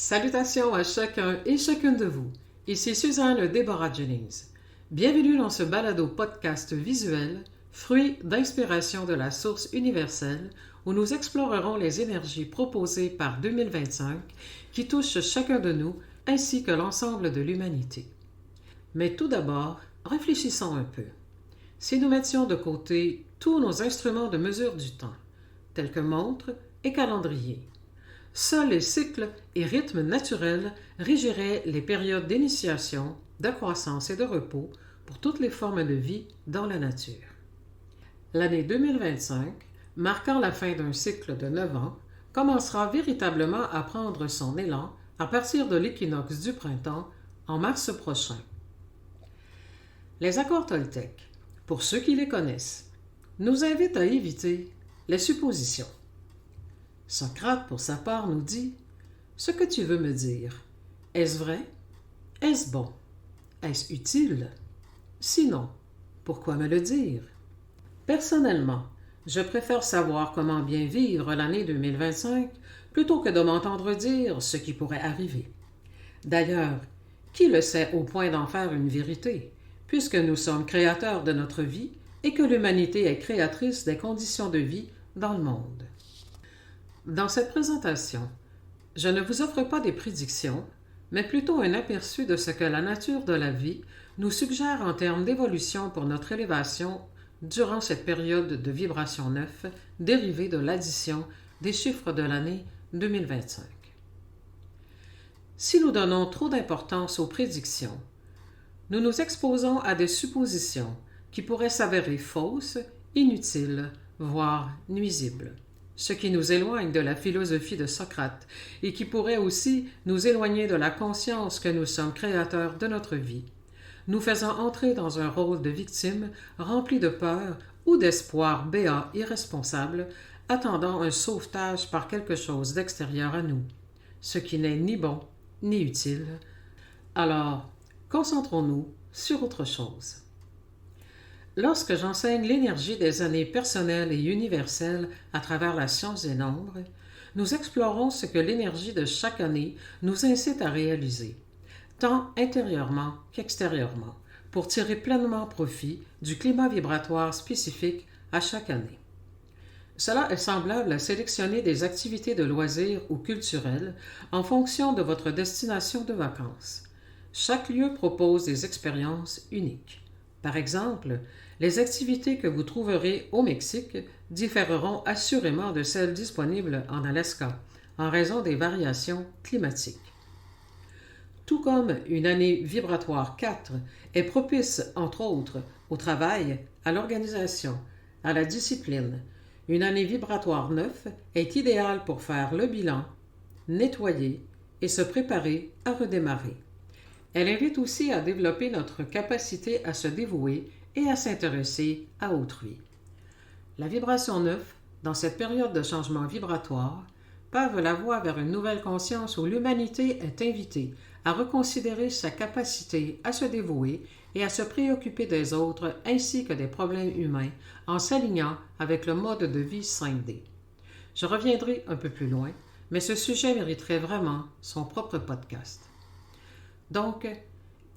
Salutations à chacun et chacune de vous. Ici Suzanne Deborah Jennings. Bienvenue dans ce balado podcast visuel, fruit d'inspiration de la source universelle, où nous explorerons les énergies proposées par 2025 qui touchent chacun de nous ainsi que l'ensemble de l'humanité. Mais tout d'abord, réfléchissons un peu. Si nous mettions de côté tous nos instruments de mesure du temps, tels que montres et calendrier, seuls les cycles et rythmes naturels régiraient les périodes d'initiation, de croissance et de repos pour toutes les formes de vie dans la nature. L'année 2025, marquant la fin d'un cycle de 9 ans, commencera véritablement à prendre son élan à partir de l'équinoxe du printemps en mars prochain. Les accords toltèques, pour ceux qui les connaissent, nous invitent à éviter les suppositions. Socrate, pour sa part, nous dit « Ce que tu veux me dire, est-ce vrai? Est-ce bon? Est-ce utile? Sinon, pourquoi me le dire? » Personnellement, je préfère savoir comment bien vivre l'année 2025 plutôt que de m'entendre dire ce qui pourrait arriver. D'ailleurs, qui le sait au point d'en faire une vérité, puisque nous sommes créateurs de notre vie et que l'humanité est créatrice des conditions de vie dans le monde. Dans cette présentation, je ne vous offre pas des prédictions, mais plutôt un aperçu de ce que la nature de la vie nous suggère en termes d'évolution pour notre élévation durant cette période de vibration 9 dérivée de l'addition des chiffres de l'année 2025. Si nous donnons trop d'importance aux prédictions, nous nous exposons à des suppositions qui pourraient s'avérer fausses, inutiles, voire nuisibles, ce qui nous éloigne de la philosophie de Socrate et qui pourrait aussi nous éloigner de la conscience que nous sommes créateurs de notre vie, nous faisant entrer dans un rôle de victime rempli de peur ou d'espoir béat irresponsable, attendant un sauvetage par quelque chose d'extérieur à nous, ce qui n'est ni bon ni utile. Alors, concentrons-nous sur autre chose. Lorsque j'enseigne l'énergie des années personnelles et universelles à travers la science des nombres, nous explorons ce que l'énergie de chaque année nous incite à réaliser, tant intérieurement qu'extérieurement, pour tirer pleinement profit du climat vibratoire spécifique à chaque année. Cela est semblable à sélectionner des activités de loisirs ou culturelles en fonction de votre destination de vacances. Chaque lieu propose des expériences uniques. Par exemple, les activités que vous trouverez au Mexique différeront assurément de celles disponibles en Alaska, en raison des variations climatiques. Tout comme une année vibratoire 4 est propice, entre autres, au travail, à l'organisation, à la discipline, une année vibratoire 9 est idéale pour faire le bilan, nettoyer et se préparer à redémarrer. Elle invite aussi à développer notre capacité à se dévouer et à s'intéresser à autrui. La vibration 9, dans cette période de changement vibratoire, pave la voie vers une nouvelle conscience où l'humanité est invitée à reconsidérer sa capacité à se dévouer et à se préoccuper des autres ainsi que des problèmes humains en s'alignant avec le mode de vie 5D. Je reviendrai un peu plus loin, mais ce sujet mériterait vraiment son propre podcast. Donc,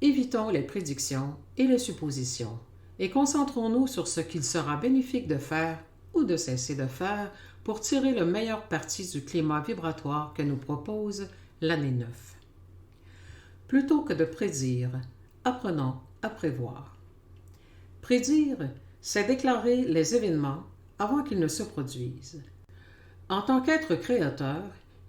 évitons les prédictions et les suppositions et concentrons-nous sur ce qu'il sera bénéfique de faire ou de cesser de faire pour tirer le meilleur parti du climat vibratoire que nous propose l'année 9. Plutôt que de prédire, apprenons à prévoir. Prédire, c'est déclarer les événements avant qu'ils ne se produisent. En tant qu'être créateur,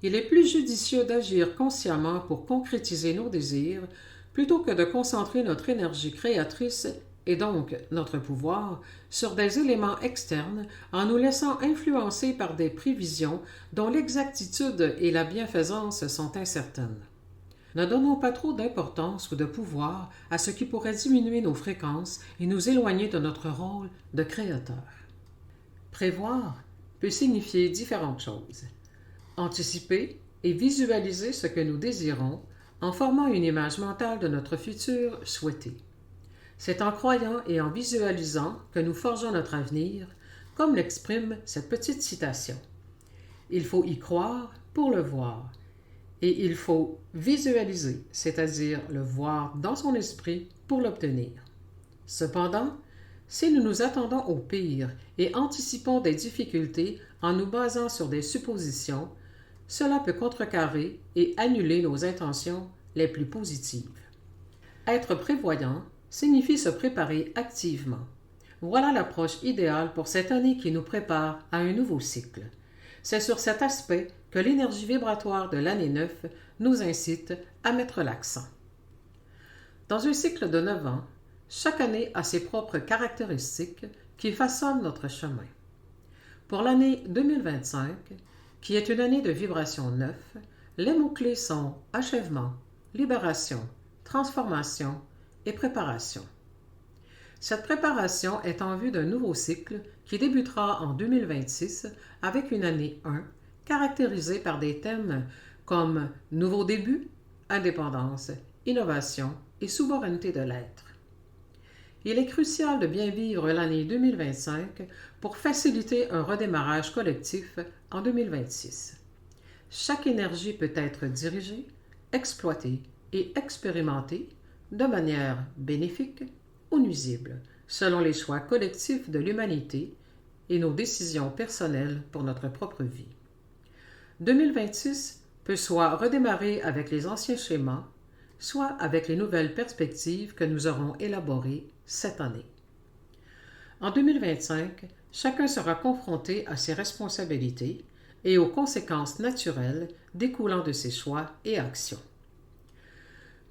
il est plus judicieux d'agir consciemment pour concrétiser nos désirs plutôt que de concentrer notre énergie créatrice et donc notre pouvoir sur des éléments externes en nous laissant influencer par des prévisions dont l'exactitude et la bienfaisance sont incertaines. Ne donnons pas trop d'importance ou de pouvoir à ce qui pourrait diminuer nos fréquences et nous éloigner de notre rôle de créateur. Prévoir peut signifier différentes choses. Anticiper et visualiser ce que nous désirons en formant une image mentale de notre futur souhaité. C'est en croyant et en visualisant que nous forgeons notre avenir, comme l'exprime cette petite citation. Il faut y croire pour le voir. et il faut visualiser, c'est-à-dire le voir dans son esprit pour l'obtenir. Cependant, si nous nous attendons au pire et anticipons des difficultés en nous basant sur des suppositions, cela peut contrecarrer et annuler nos intentions les plus positives. Être prévoyant signifie se préparer activement. Voilà l'approche idéale pour cette année qui nous prépare à un nouveau cycle. C'est sur cet aspect que l'énergie vibratoire de l'année 9 nous incite à mettre l'accent. Dans un cycle de 9 ans, chaque année a ses propres caractéristiques qui façonnent notre chemin. Pour l'année 2025, qui est une année de vibration 9, les mots-clés sont achèvement, libération, transformation et préparation. Cette préparation est en vue d'un nouveau cycle qui débutera en 2026 avec une année 1 caractérisée par des thèmes comme nouveau début, indépendance, innovation et souveraineté de l'être. Il est crucial de bien vivre l'année 2025 pour faciliter un redémarrage collectif en 2026. Chaque énergie peut être dirigée, exploitée et expérimentée de manière bénéfique ou nuisible, selon les choix collectifs de l'humanité et nos décisions personnelles pour notre propre vie. 2026 peut soit redémarrer avec les anciens schémas, soit avec les nouvelles perspectives que nous aurons élaborées cette année. En 2025, chacun sera confronté à ses responsabilités et aux conséquences naturelles découlant de ses choix et actions.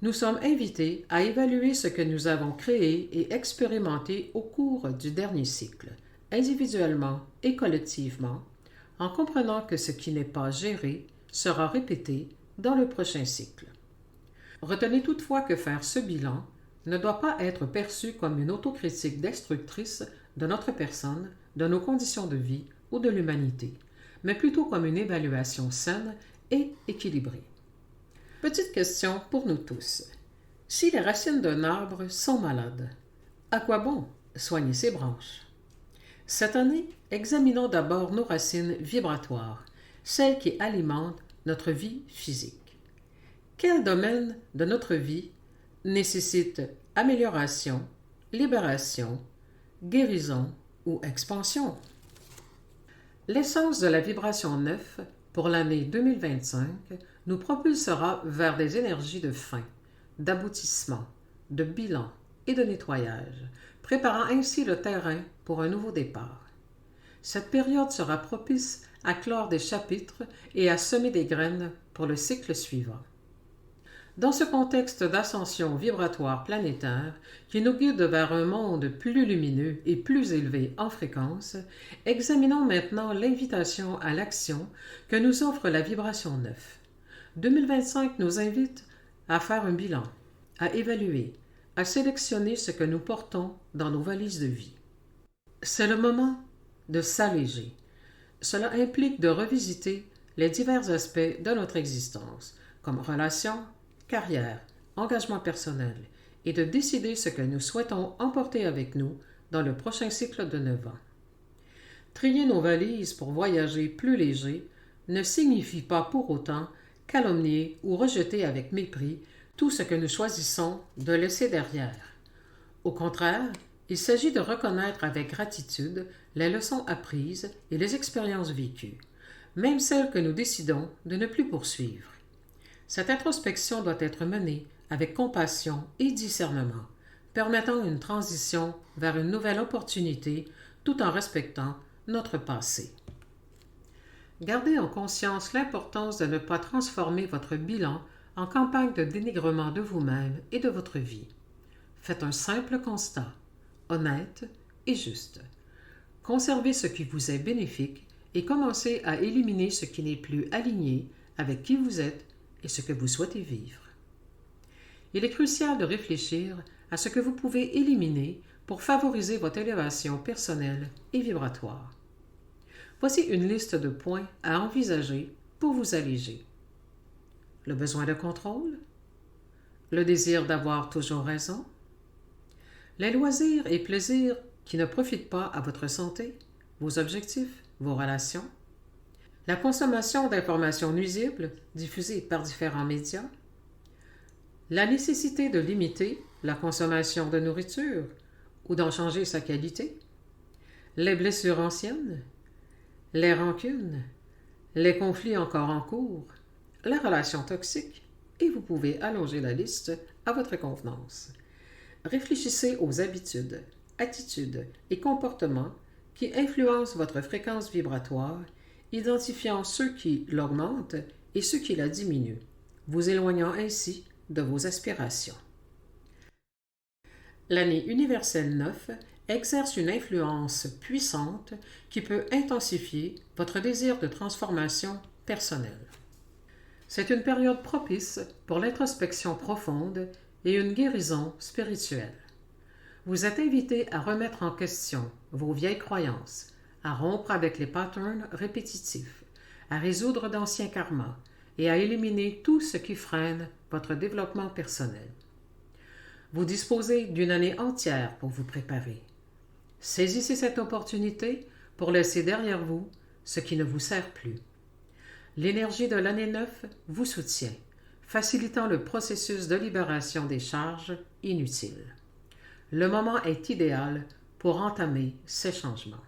Nous sommes invités à évaluer ce que nous avons créé et expérimenté au cours du dernier cycle, individuellement et collectivement, en comprenant que ce qui n'est pas géré sera répété dans le prochain cycle. Retenez toutefois que faire ce bilan ne doit pas être perçu comme une autocritique destructrice de notre personne, de nos conditions de vie ou de l'humanité, mais plutôt comme une évaluation saine et équilibrée. Petite question pour nous tous. Si les racines d'un arbre sont malades, à quoi bon soigner ses branches? Cette année, examinons d'abord nos racines vibratoires, celles qui alimentent notre vie physique. Quel domaine de notre vie nécessite amélioration, libération, guérison ou expansion? L'essence de la vibration 9 pour l'année 2025 nous propulsera vers des énergies de fin, d'aboutissement, de bilan et de nettoyage, préparant ainsi le terrain pour un nouveau départ. Cette période sera propice à clore des chapitres et à semer des graines pour le cycle suivant. Dans ce contexte d'ascension vibratoire planétaire qui nous guide vers un monde plus lumineux et plus élevé en fréquence, examinons maintenant l'invitation à l'action que nous offre la vibration 9. 2025 nous invite à faire un bilan, à évaluer, à sélectionner ce que nous portons dans nos valises de vie. C'est le moment de s'alléger. Cela implique de revisiter les divers aspects de notre existence, comme relations, carrière, engagement personnel, et de décider ce que nous souhaitons emporter avec nous dans le prochain cycle de 9 ans. Trier nos valises pour voyager plus léger ne signifie pas pour autant calomnier ou rejeter avec mépris tout ce que nous choisissons de laisser derrière. Au contraire, il s'agit de reconnaître avec gratitude les leçons apprises et les expériences vécues, même celles que nous décidons de ne plus poursuivre. Cette introspection doit être menée avec compassion et discernement, permettant une transition vers une nouvelle opportunité tout en respectant notre passé. Gardez en conscience l'importance de ne pas transformer votre bilan en campagne de dénigrement de vous-même et de votre vie. Faites un simple constat, honnête et juste. Conservez ce qui vous est bénéfique et commencez à éliminer ce qui n'est plus aligné avec qui vous êtes et ce que vous souhaitez vivre. Il est crucial de réfléchir à ce que vous pouvez éliminer pour favoriser votre élévation personnelle et vibratoire. Voici une liste de points à envisager pour vous alléger. Le besoin de contrôle, le désir d'avoir toujours raison, les loisirs et plaisirs qui ne profitent pas à votre santé, vos objectifs, vos relations, la consommation d'informations nuisibles diffusées par différents médias, la nécessité de limiter la consommation de nourriture ou d'en changer sa qualité, les blessures anciennes, les rancunes, les conflits encore en cours, les relations toxiques, et vous pouvez allonger la liste à votre convenance. Réfléchissez aux habitudes, attitudes et comportements qui influencent votre fréquence vibratoire, identifiant ceux qui l'augmentent et ceux qui la diminuent, vous éloignant ainsi de vos aspirations. L'année universelle 9 exerce une influence puissante qui peut intensifier votre désir de transformation personnelle. C'est une période propice pour l'introspection profonde et une guérison spirituelle. Vous êtes invité à remettre en question vos vieilles croyances, à rompre avec les patterns répétitifs, à résoudre d'anciens karmas et à éliminer tout ce qui freine votre développement personnel. Vous disposez d'une année entière pour vous préparer. Saisissez cette opportunité pour laisser derrière vous ce qui ne vous sert plus. L'énergie de l'année 9 vous soutient, facilitant le processus de libération des charges inutiles. Le moment est idéal pour entamer ces changements.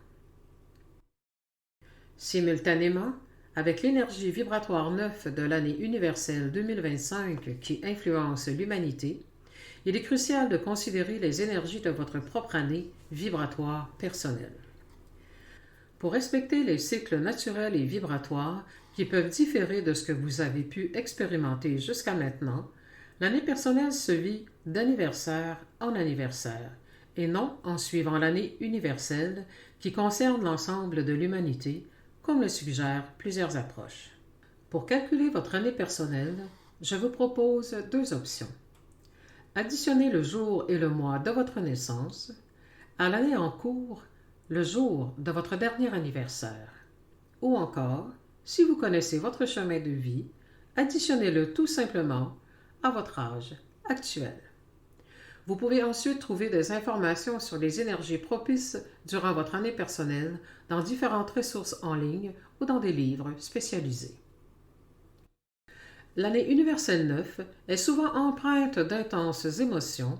Simultanément, avec l'énergie vibratoire 9 de l'année universelle 2025 qui influence l'humanité, il est crucial de considérer les énergies de votre propre année vibratoire personnelle. Pour respecter les cycles naturels et vibratoires qui peuvent différer de ce que vous avez pu expérimenter jusqu'à maintenant, l'année personnelle se vit d'anniversaire en anniversaire, et non en suivant l'année universelle qui concerne l'ensemble de l'humanité, comme le suggèrent plusieurs approches. Pour calculer votre année personnelle, je vous propose deux options. Additionnez le jour et le mois de votre naissance à l'année en cours, le jour de votre dernier anniversaire. Ou encore, si vous connaissez votre chemin de vie, additionnez-le tout simplement à votre âge actuel. Vous pouvez ensuite trouver des informations sur les énergies propices durant votre année personnelle dans différentes ressources en ligne ou dans des livres spécialisés. L'année universelle 9 est souvent empreinte d'intenses émotions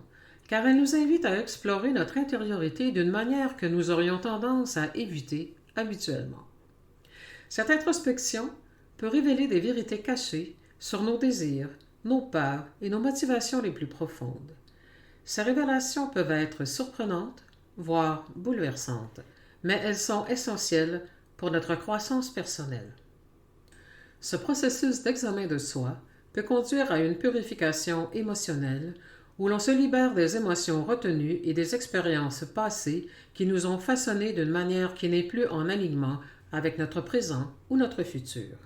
car elle nous invite à explorer notre intériorité d'une manière que nous aurions tendance à éviter habituellement. Cette introspection peut révéler des vérités cachées sur nos désirs, nos peurs et nos motivations les plus profondes. Ces révélations peuvent être surprenantes, voire bouleversantes, mais elles sont essentielles pour notre croissance personnelle. Ce processus d'examen de soi peut conduire à une purification émotionnelle où l'on se libère des émotions retenues et des expériences passées qui nous ont façonnés d'une manière qui n'est plus en alignement avec notre présent ou notre futur.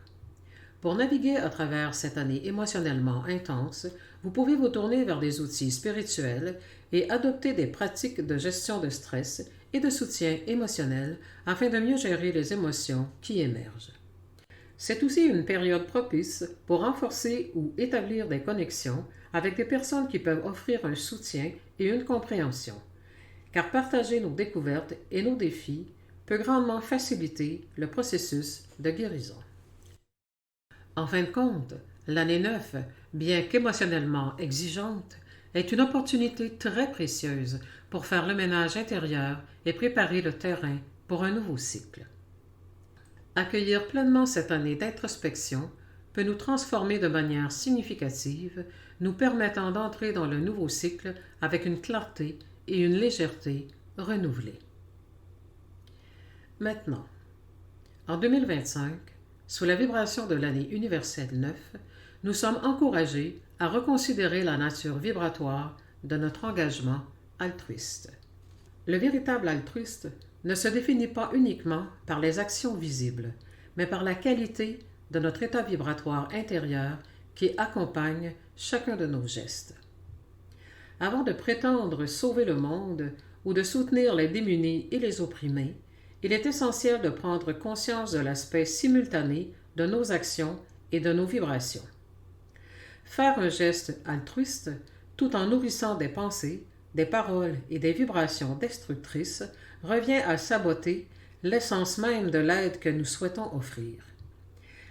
Pour naviguer à travers cette année émotionnellement intense, vous pouvez vous tourner vers des outils spirituels et adopter des pratiques de gestion de stress et de soutien émotionnel afin de mieux gérer les émotions qui émergent. C'est aussi une période propice pour renforcer ou établir des connexions avec des personnes qui peuvent offrir un soutien et une compréhension, car partager nos découvertes et nos défis peut grandement faciliter le processus de guérison. En fin de compte, l'année 9, bien qu'émotionnellement exigeante, est une opportunité très précieuse pour faire le ménage intérieur et préparer le terrain pour un nouveau cycle. Accueillir pleinement cette année d'introspection peut nous transformer de manière significative, nous permettant d'entrer dans le nouveau cycle avec une clarté et une légèreté renouvelées. Maintenant, en 2025, sous la vibration de l'année universelle 9, nous sommes encouragés à reconsidérer la nature vibratoire de notre engagement altruiste. Le véritable altruiste ne se définit pas uniquement par les actions visibles, mais par la qualité de notre état vibratoire intérieur qui accompagne chacun de nos gestes. Avant de prétendre sauver le monde ou de soutenir les démunis et les opprimés, il est essentiel de prendre conscience de l'aspect simultané de nos actions et de nos vibrations. Faire un geste altruiste tout en nourrissant des pensées, des paroles et des vibrations destructrices revient à saboter l'essence même de l'aide que nous souhaitons offrir.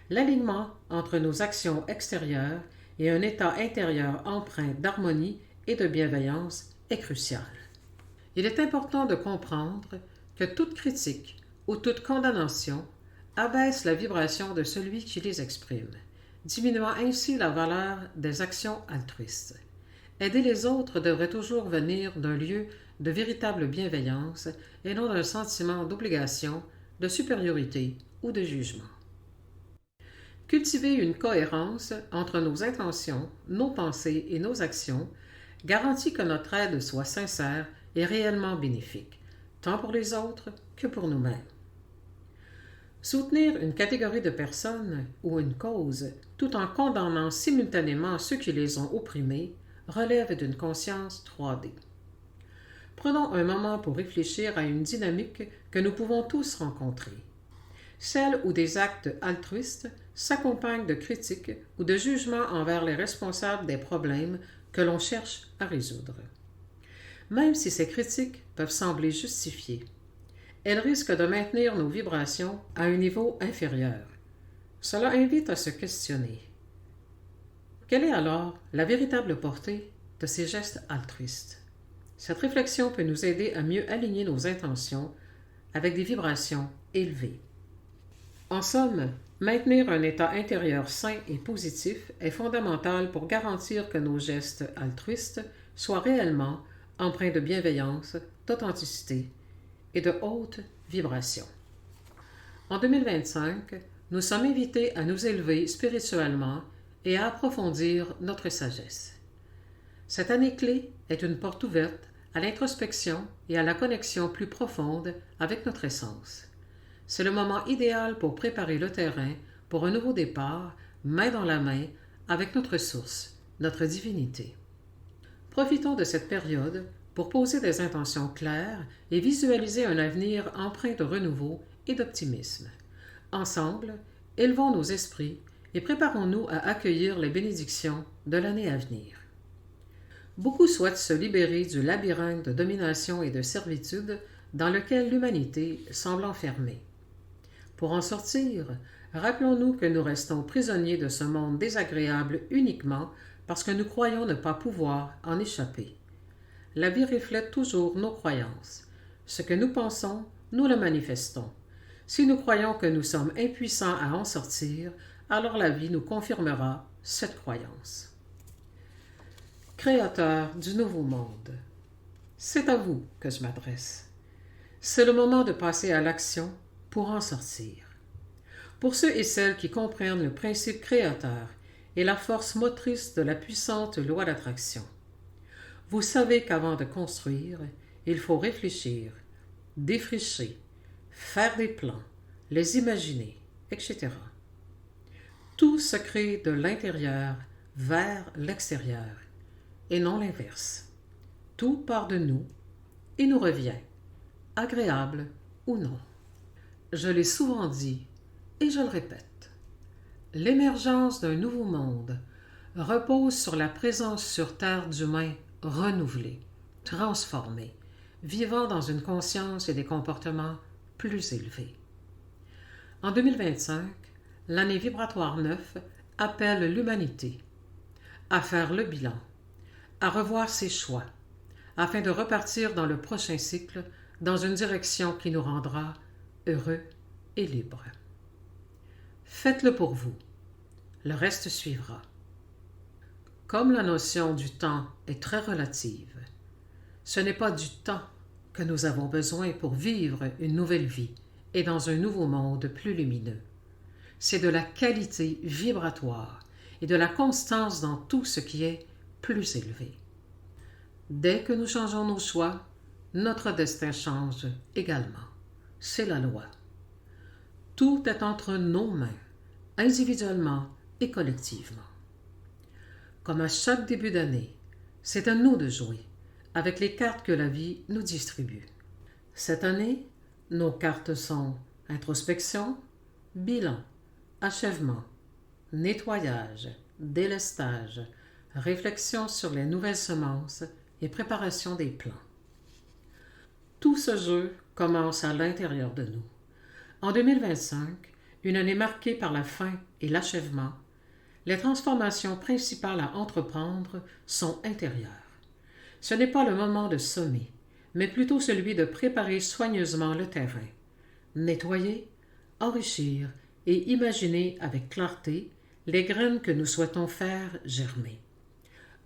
L'alignement entre nos actions extérieures et un état intérieur empreint d'harmonie et de bienveillance est crucial. Il est important de comprendre que toute critique ou toute condamnation abaisse la vibration de celui qui les exprime, diminuant ainsi la valeur des actions altruistes. Aider les autres devrait toujours venir d'un lieu de véritable bienveillance et non d'un sentiment d'obligation, de supériorité ou de jugement. Cultiver une cohérence entre nos intentions, nos pensées et nos actions garantit que notre aide soit sincère et réellement bénéfique, tant pour les autres que pour nous-mêmes. Soutenir une catégorie de personnes ou une cause, tout en condamnant simultanément ceux qui les ont opprimés, relève d'une conscience 3D. Prenons un moment pour réfléchir à une dynamique que nous pouvons tous rencontrer. Celle où des actes altruistes s'accompagnent de critiques ou de jugements envers les responsables des problèmes que l'on cherche à résoudre. Même si ces critiques peuvent sembler justifiées, elles risquent de maintenir nos vibrations à un niveau inférieur. Cela invite à se questionner. Quelle est alors la véritable portée de ces gestes altruistes? Cette réflexion peut nous aider à mieux aligner nos intentions avec des vibrations élevées. En somme, maintenir un état intérieur sain et positif est fondamental pour garantir que nos gestes altruistes soient réellement empreints de bienveillance, d'authenticité et de haute vibration. En 2025, nous sommes invités à nous élever spirituellement et à approfondir notre sagesse. Cette année clé est une porte ouverte à l'introspection et à la connexion plus profonde avec notre essence. C'est le moment idéal pour préparer le terrain pour un nouveau départ, main dans la main, avec notre source, notre divinité. Profitons de cette période pour poser des intentions claires et visualiser un avenir empreint de renouveau et d'optimisme. Ensemble, élevons nos esprits et préparons-nous à accueillir les bénédictions de l'année à venir. Beaucoup souhaitent se libérer du labyrinthe de domination et de servitude dans lequel l'humanité semble enfermée. Pour en sortir, rappelons-nous que nous restons prisonniers de ce monde désagréable uniquement parce que nous croyons ne pas pouvoir en échapper. La vie reflète toujours nos croyances. Ce que nous pensons, nous le manifestons. Si nous croyons que nous sommes impuissants à en sortir, alors la vie nous confirmera cette croyance. Créateur du nouveau monde, c'est à vous que je m'adresse. C'est le moment de passer à l'action pour en sortir. Pour ceux et celles qui comprennent le principe créateur et la force motrice de la puissante loi d'attraction, vous savez qu'avant de construire, il faut réfléchir, défricher, faire des plans, les imaginer, etc. Tout se crée de l'intérieur vers l'extérieur, et non l'inverse. Tout part de nous et nous revient, agréable ou non. Je l'ai souvent dit, et je le répète, l'émergence d'un nouveau monde repose sur la présence sur Terre d'humains renouvelés, transformés, vivant dans une conscience et des comportements plus élevés. En 2025, l'année vibratoire 9 appelle l'humanité à faire le bilan, à revoir ses choix, afin de repartir dans le prochain cycle dans une direction qui nous rendra heureux et libres. Faites-le pour vous. Le reste suivra. Comme la notion du temps est très relative, ce n'est pas du temps que nous avons besoin pour vivre une nouvelle vie et dans un nouveau monde plus lumineux. C'est de la qualité vibratoire et de la constance dans tout ce qui est plus élevé. Dès que nous changeons nos choix, notre destin change également. C'est la loi. Tout est entre nos mains, individuellement et collectivement. Comme à chaque début d'année, c'est à nous de jouer avec les cartes que la vie nous distribue. Cette année, nos cartes sont introspection, bilan, achèvement, nettoyage, délestage, réflexion sur les nouvelles semences et préparation des plants. Tout ce jeu commence à l'intérieur de nous. En 2025, une année marquée par la fin et l'achèvement, les transformations principales à entreprendre sont intérieures. Ce n'est pas le moment de semer, mais plutôt celui de préparer soigneusement le terrain, nettoyer, enrichir et imaginer avec clarté les graines que nous souhaitons faire germer.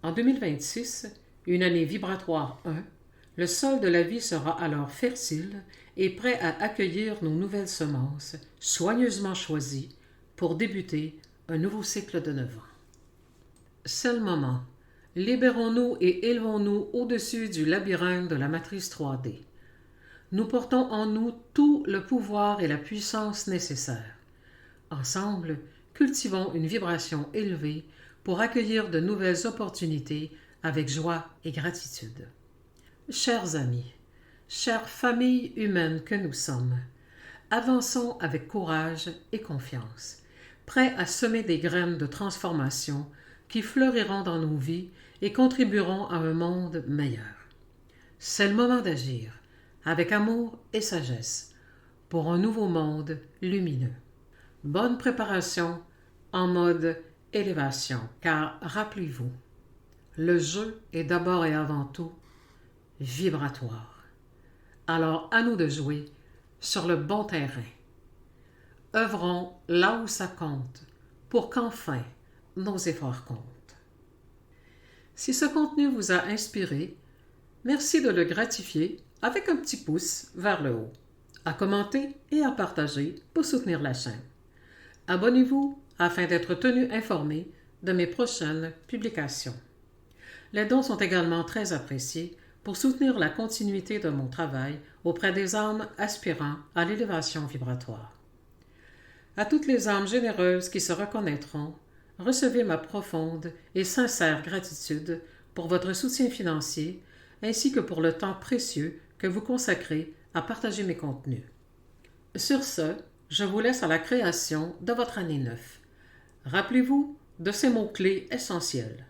En 2026, une année vibratoire 1, le sol de la vie sera alors fertile et prêt à accueillir nos nouvelles semences, soigneusement choisies, pour débuter un nouveau cycle de 9 ans. C'est le moment. Libérons-nous et élevons-nous au-dessus du labyrinthe de la matrice 3D. Nous portons en nous tout le pouvoir et la puissance nécessaires. Ensemble, cultivons une vibration élevée pour accueillir de nouvelles opportunités avec joie et gratitude. Chers amis, chère famille humaine que nous sommes, avançons avec courage et confiance, prêts à semer des graines de transformation qui fleuriront dans nos vies et contribueront à un monde meilleur. C'est le moment d'agir, avec amour et sagesse, pour un nouveau monde lumineux. Bonne préparation en mode élévation, car rappelez-vous, le jeu est d'abord et avant tout vibratoire. Alors à nous de jouer sur le bon terrain. Œuvrons là où ça compte, pour qu'enfin nos efforts comptent. Si ce contenu vous a inspiré, merci de le gratifier avec un petit pouce vers le haut, à commenter et à partager pour soutenir la chaîne. Abonnez-vous afin d'être tenu informé de mes prochaines publications. Les dons sont également très appréciés pour soutenir la continuité de mon travail auprès des âmes aspirant à l'élévation vibratoire. À toutes les âmes généreuses qui se reconnaîtront, recevez ma profonde et sincère gratitude pour votre soutien financier ainsi que pour le temps précieux que vous consacrez à partager mes contenus. Sur ce, je vous laisse à la création de votre année 9. Rappelez-vous de ces mots-clés essentiels: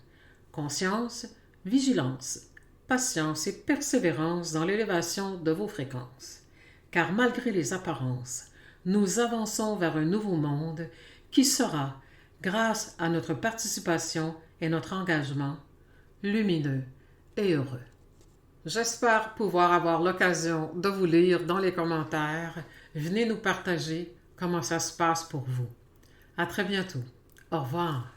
conscience, vigilance, patience et persévérance dans l'élévation de vos fréquences. Car malgré les apparences, nous avançons vers un nouveau monde qui sera, grâce à notre participation et notre engagement, lumineux et heureux. J'espère pouvoir avoir l'occasion de vous lire dans les commentaires. Venez nous partager comment ça se passe pour vous. À très bientôt. Au revoir.